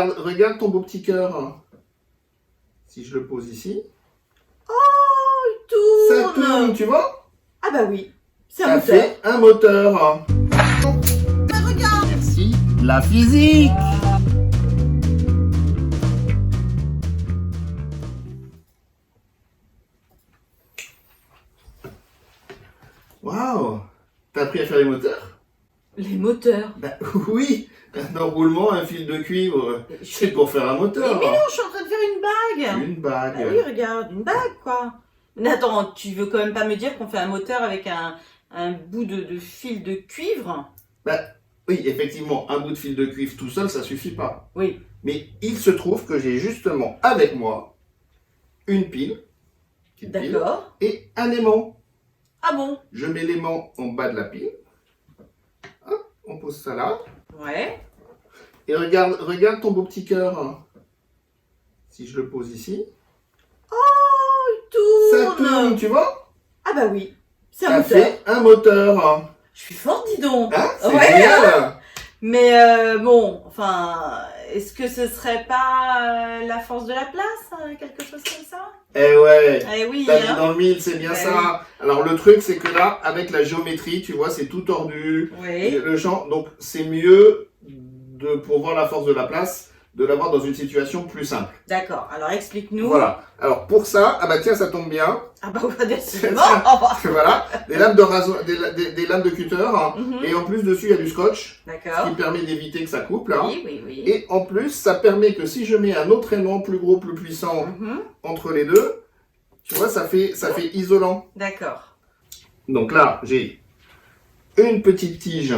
Regarde ton beau petit cœur. Si je le pose ici, ça tourne, tu vois? Ah bah oui, c'est un Ça moteur. fait un moteur. Regarde. Merci, la physique. Waouh, t'as appris à faire les moteurs? Les moteurs. Bah oui, un enroulement, un fil de cuivre, c'est pour faire un Mais moteur. non, je suis en train de faire une bague. Une bague. Bah oui, regarde, une bague quoi. Mais attends, tu veux quand même pas me dire qu'on fait un moteur avec un bout de fil de cuivre? Bah oui, effectivement, un bout de fil de cuivre tout seul, ça suffit pas. Oui. Mais il se trouve que j'ai justement avec moi une pile, D'accord. et un aimant. Ah bon? Je mets l'aimant en bas de la pile. Hop, on pose ça là. Ouais. Et regarde ton beau petit cœur. Si je le pose ici, ça tourne, tu vois? Ah bah oui, c'est un Ça moteur. fait un moteur. Je suis forte, dis donc. Hein? C'est Ouais, génial. Mais bon, enfin, est-ce que ce serait pas la force de la place, quelque chose comme ça? Eh ouais. Eh oui, T'as mis hein. dans le mille, c'est bien Bah ça. Alors le truc, c'est que là, avec la géométrie, tu vois, c'est tout tordu. Oui. Le champ, donc c'est mieux pour voir la force de la place, de l'avoir dans une situation plus simple. D'accord, alors explique-nous. Voilà. Alors pour ça, ah bah tiens, ça tombe bien. Ah bah ouais, décidément. Voilà, des lames de rasoir, des lames de cutter, hein. Mhm. Et en plus dessus il y a du scotch, ce D'accord. qui permet d'éviter que ça coupe là. Oui, oui, oui. Et en plus, ça permet que si je mets un autre aimant plus gros, plus puissant Mhm. entre les deux, tu vois, ça fait isolant. D'accord. Donc là, j'ai une petite tige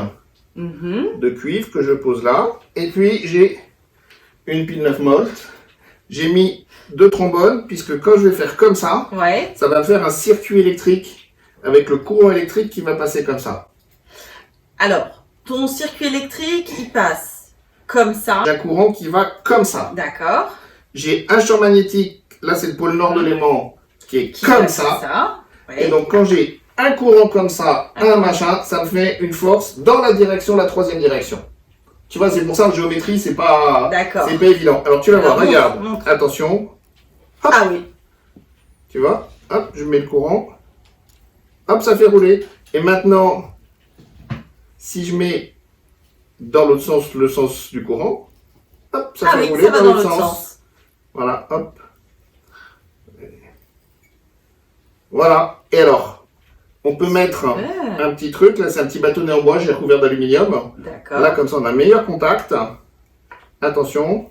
Mhm. de cuivre que je pose là. Et puis, j'ai une pile 9 volt. J'ai mis 2 trombones, puisque quand je vais faire comme ça, Ouais. ça va me faire un circuit électrique avec le courant électrique qui va passer comme ça. Alors, ton circuit électrique, il passe comme ça. J'ai un courant qui va comme ça. D'accord. J'ai un champ magnétique, là c'est le pôle nord de l'aimant, qui est Qui comme va ça. ça. Et Ouais. donc quand j'ai un courant comme ça, un machin, ça me fait une force dans la direction, la troisième direction. Tu vois, c'est pour ça que géométrie, c'est pas D'accord. évident. Alors tu vas voir, Alors, regarde, montre. attention, Ah oui. tu vois, hop, je mets le courant, hop, ça fait rouler. Et maintenant, si je mets dans l'autre sens, le sens du courant, hop, ça Ah fait oui, rouler ça va dans dans l'autre l'autre sens. sens. Voilà, hop. Voilà, et alors, on peut mettre Ouais. un petit truc, là c'est un petit bâtonnet en bois, j'ai recouvert d'aluminium. D'accord. Là, comme ça, on a un meilleur contact. Attention.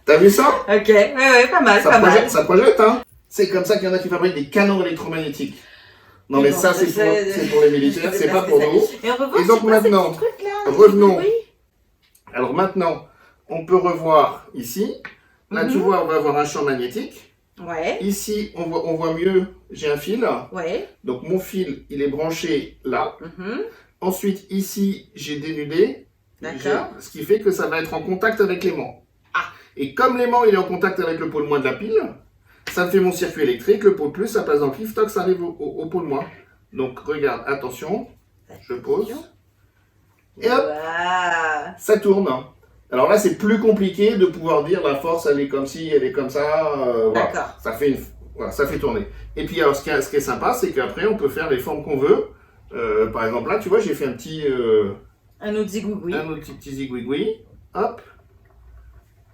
T'as vu ça? Ok, ouais, pas mal, Ça pas mal. projette, ça projette, hein? C'est comme ça qu'il y en a qui fabriquent des canons électromagnétiques. Non, mais bon, ça, je c'est sais, pour les militaires, je sais c'est pas pas ce pour que nous. Et on peut voir, Et donc c'est quoi ces maintenant, petits trucs-là? revenons. Oui. Alors maintenant, on peut revoir ici. Là, tu Mhm. vois, on va avoir un champ magnétique. Ouais, Ici, on voit mieux, j'ai un fil. ouais. Donc mon fil, il est branché là. Mhm. Ensuite, ici, j'ai dénudé. D'accord. Ce qui fait que ça va être en contact avec l'aimant. Et comme l'aimant, il est en contact avec le pôle moins de la pile, ça me fait mon circuit électrique. Le pôle plus, ça passe dans le cuivre, toc, ça arrive au pôle moins. Donc regarde, attention, je pose. Et hop, Voilà. ça tourne. Alors là, c'est plus compliqué de pouvoir dire la force, elle est comme ci, elle est comme ça. Voilà. D'accord. Voilà, ça fait tourner. Et puis alors, ce qui est sympa, c'est qu'après, on peut faire les formes qu'on veut. Par exemple, là, tu vois, j'ai fait un petit Un autre zigouigoui. petit zigouigoui. Hop.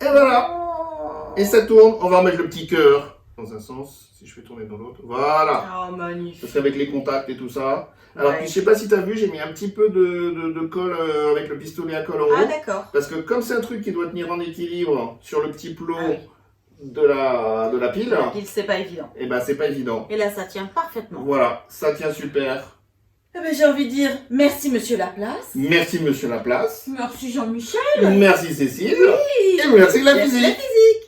Et voilà. Oh. Et ça tourne. On va remettre le petit cœur dans un sens. Si je fais tourner dans l'autre. Voilà. Oh, magnifique. Parce qu'avec les contacts et tout ça. Alors, Ouais. puis, je sais pas si tu as vu, j'ai mis un petit peu de colle avec le pistolet à colle en haut. Ah, d'accord. Parce que comme c'est un truc qui doit tenir en équilibre sur le petit plot Ah oui. de la pile, La pile, c'est pas évident. et ben c'est pas évident. Et là, ça tient parfaitement. Voilà, ça tient super. Eh ben, j'ai envie de dire merci, monsieur Laplace. Merci Monsieur Laplace. Merci, Jean-Michel. Merci Cécile. Oui. Et merci la Merci physique. la physique.